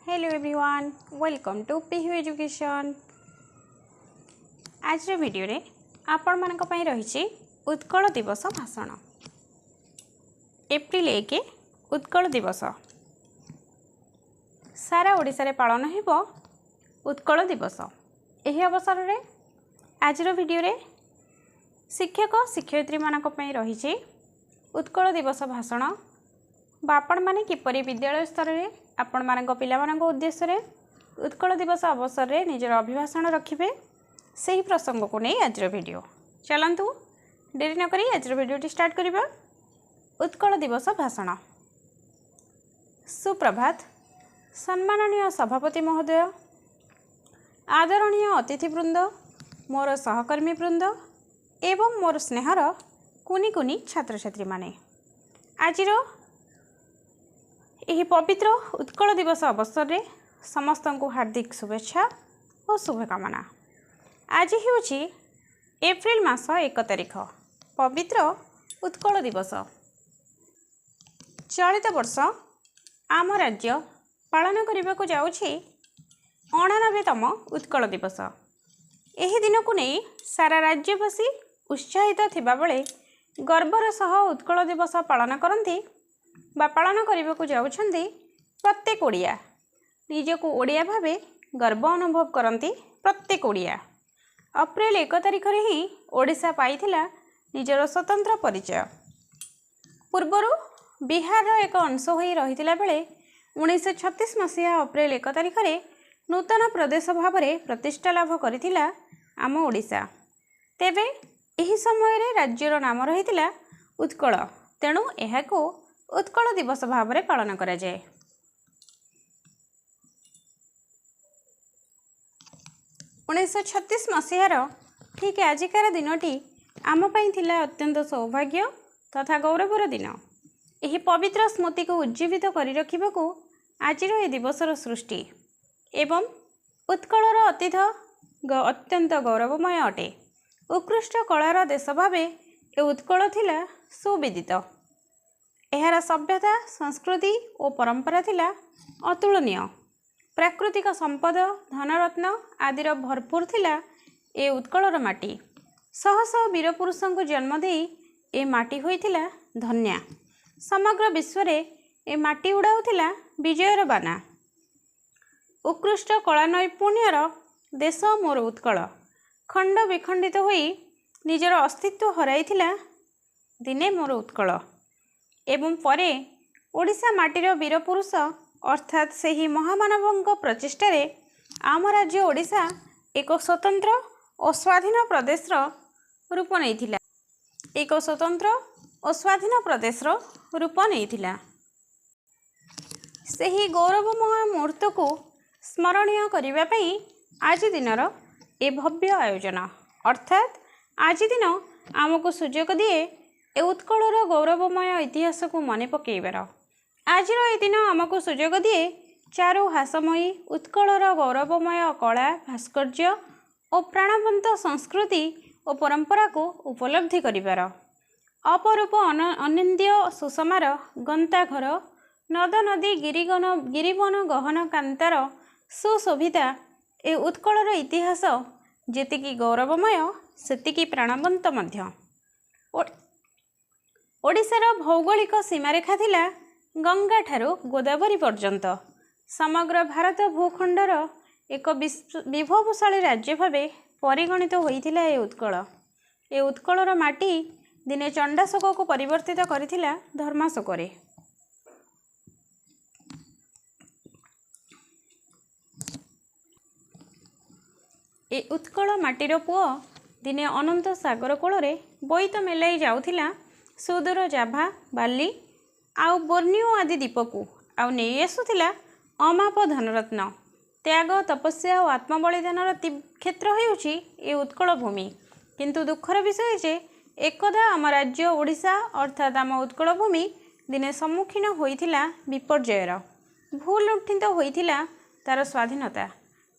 Hello everyone, welcome to Pihu education. आज video रे आपण मानक पई रही उत्कल दिवस भाषण। एप्रिल 1 उत्कल दिवस सारा ओडिशा रे पालन हेबो उत्कल दिवस। एही अवसर रे आज वीडियो रे शिक्षक शिक्षयित्री मानक पई रही उत्कल दिवस भाषण बा आपण माने किपरि विद्यालय स्तर रे आपण मानक पिला मानक उद्देश्य रे उत्कल दिवस अवसर रे निजर अभिभाषण रखिबे सही प्रसंग को नहीं आज वीडियो। चलंतु देरी न करी आज वीडियो स्टार्ट करिबा। उत्कल दिवस भाषण। सुप्रभात। सम्माननीय सभापति महोदय, आदरणीय अतिथिवृंद, मोर सहकर्मी वृंद एवं मोर स्नेहर कुनी कुनी छात्र छात्री माने, आज यही पवित्र उत्कल दिवस अवसर रे समस्त को हार्दिक शुभेच्छा और शुभकामना। आज हूँ एप्रिल मास 1 तारिख, पवित्र उत्कल दिवस। चलित वर्ष आम राज्य पालन करने को जाऊँगी 89तम उत्कल दिवस। यही दिन को नहीं सारा राज्यवासी उत्साहित थिबा बेले गर्वर सह उत्कल दिवस पालन करती बा पालन करने को जाउछंती प्रत्येक ओडिया निजको ओडिया भावे गर्व अनुभव करती। प्रत्येक ओडिया अप्रैल 1 तारिख रे ही ओडिशा पाइथिला निजर स्वतंत्र परिचय। पूर्वर बिहार एक अंश हो रही बेले 1936 मसीहा अप्रैल 1 तारिख रे नूतन प्रदेश भाव में प्रतिष्ठा लाभ करथिला आम ओडिशा। तेबे एही समय रे राज्यर नाम रही उत्कल, तेणु एहाको उत्कल दिवस भाव में पालन करा जाए। 1936 मसीहार ठीक आजिकार दिनटी आम पई थिला अत्यंत सौभाग्य तथा गौरवर दिन। यही पवित्र स्मृति को उज्जीवित करि रखिबाकू आजिर ए दिवसर सृष्टि एवं उत्कलर अतीत अत्यंत गौरवमय अटे। उत्कृष्ट कलार देश भावे ए उत्कल थिला सुविदित। एहार सभ्यता संस्कृति और परंपरा थिला अतुलनीय। प्राकृतिक संपद धनरत्न आदिर भरपूर थिला ए उत्कलर माटी। शह शह वीर पुरुषों को जन्म दे ए माटी होइथिला धन्या। समग्र विश्व रे ए माटी उड़ाउथिला विजयर बाना। उत्कृष्ट कला नैपुण्यर देश मोर उत्कल खंड विखंडित होई निजर अस्तित्व हराइथिला दिने मोर उत्कल। एवं परे ओडिशा माटीर वीरपुरुष अर्थात सेही महामानवों प्रचेष्टा आम राज्य ओडिशा एक स्वतंत्र और स्वाधीन प्रदेश रूप नहीं, एक स्वतंत्र और स्वाधीन प्रदेश रूप नहीं। सेही गौरवमय मुहूर्त को स्मरणीय करने पई आज दिनर ए भव्य आयोजन अर्थात आज दिन आमको सुजोग दिए ए उत्कलर गौरवमय इतिहास को मन पकेइबार। आज ए दिन आमको सुजोग दिए चारु हासमयी उत्कलर गौरवमय कला भास्कर्य और प्राणवंत संस्कृति और परंपरा को उपलब्धि करिबार। अपरूप अनिंद्य सुषमार गंताघर नद नदी गिरिवन गहन कांतार सुशोभिता ए उत्कलर इतिहास जेतिकी गौरवमय सेतिकी प्राणवंत मध्य। ओडिशार भौगोलिक सीमारेखा थिला गंगा ठारू गोदावरी पर्यंत। समग्र भारत भूखंडर एक विभवशाली राज्य भावे परिगणित होइथिला ए उत्कल। ए उत्कलर माटी दिने चंडाशोक को परिवर्तित करिथिला धर्माशोकरे। ए उत्कल माटीर पुओ दिने अनंत सागर कूल बोईत मेलाई जाउथिला सुदूर जाभा बाली आउ बोर्नियो आदि द्वीप को आउ नहीं आसुला अमाप धनरत्न। त्याग तपस्या और आत्मबलिदानर क्षेत्र होउछि ए उत्कल भूमि। किंतु दुखर विषय जे एकदा आम राज्य ओडिशा अर्थात आम उत्कल भूमि दिने सम्मुखीन होइथिला विपर्ययर। भूल लुंठित होइथिला तार स्वाधीनता।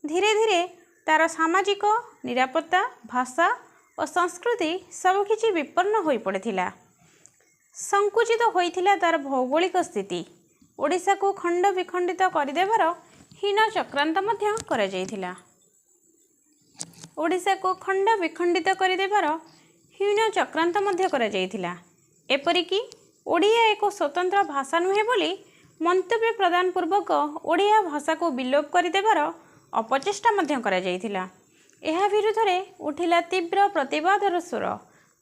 धीरे धीरे तार सामाजिक निरापत्ता भाषा और संस्कृति सबकिछि विपन्न हो पड़े। संकुचित होइथिला तार भौगोलिक स्थिति ओडिशा को खंड विखंडित करदेवार हीन चक्रांत मध्य करा जायथिला। ओडिशा को खंड विखंडित करदेवार हीन चक्रांत मध्य करा जायथिला। एपरिकी ओडिया एक स्वतंत्र भाषा नुहे बोली मंतव्य प्रदान पूर्वक ओडिया भाषा को विलोप करदेवार अपचेष्टा मध्य करा जायथिला। एहा विरुद्धरे उठिला तीव्र प्रतिवादर स्वर।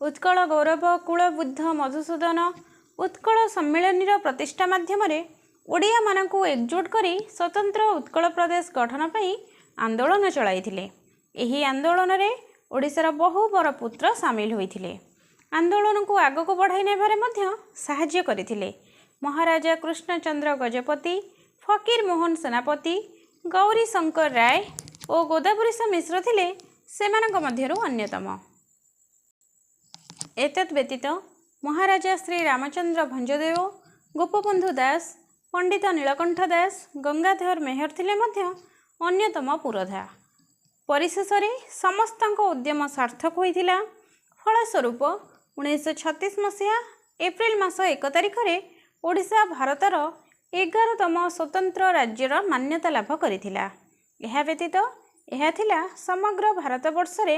उत्कल गौरव कुलबुद्ध मधुसूदन उत्कल सम्मिलनी प्रतिष्ठा माध्यम ओडिया मानकु एकजुट करी स्वतंत्र उत्कल प्रदेश गठन पई आंदोलन चलाइथिले। एही आंदोलन रे ओडिशार बहु बर पुत्र सामिल होइथिले। आंदोलन को आगक बढ़ाई नेबारे मध्य साहाय्य करिथिले। महाराजा कृष्णचंद्र गजपति, फकीर मोहन सेनापति, गौरी शंकर राय और गोदावरीश मिश्र थिले सेमानक मध्यरु अन्यतम। एतत् व्यतीत महाराजा श्री रामचंद्र भंजदेव, गोपबंधु दास, पंडित नीलकंठ दास, गंगाधर मेहर थिले मध्य अन्यतम पुरोधा। परिशेष समस्तक उद्यम सार्थक होइथिला। फलस्वरूप 1936 मसीहा एप्रिल मास 1 तारिख रे ओडिशा भारतर 11तम स्वतंत्र राज्यर मान्यता लाभ करिथिला। एहा व्यतीत एहा थिला समग्र भारतवर्ष रे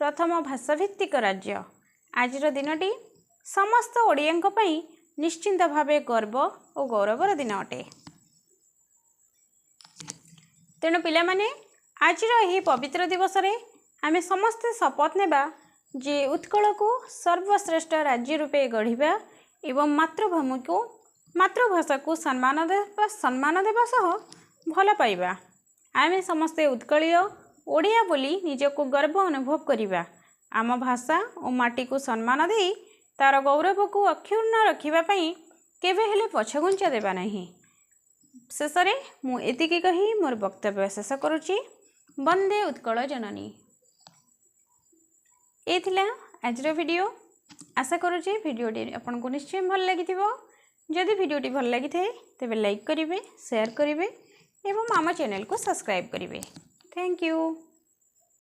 प्रथम भाषाभित्तिक राज्य। आजिर दिनटी समस्त ओडियांक पई निश्चिंत भावे गर्व और गौरवर दिन अटे। तेणु पिला माने आजिर एही पवित्र दिवस रे आमे समस्ते शपथ नेबा जे उत्कल को सर्वश्रेष्ठ राज्य रूपे गढ़िबा एवं मातृभाषा को सम्मान देवा सह भल पाइबा। आमे समस्ते उत्कलीय ओडिया बोली निजको गर्व अनुभव करिबा। आम भाषा और माटी को सम्मान दे तार गौरव को अक्षुण्ण रखिबा पई केबे हेले पछघुंचा देबा नहीं। शेष रे मु एतिकी कही मोर वक्तव्य शेष करुची। वंदे उत्कल जननी। ये थिला आजर वीडियो। आशा करुची वीडियोटी आपन को निश्चय भल लगी। जदि वीडियोटी भल लगी तेबे लाइक करिवे, शेयर करिवे एवं आम चैनल को सब्सक्राइब करिवे। Thank you.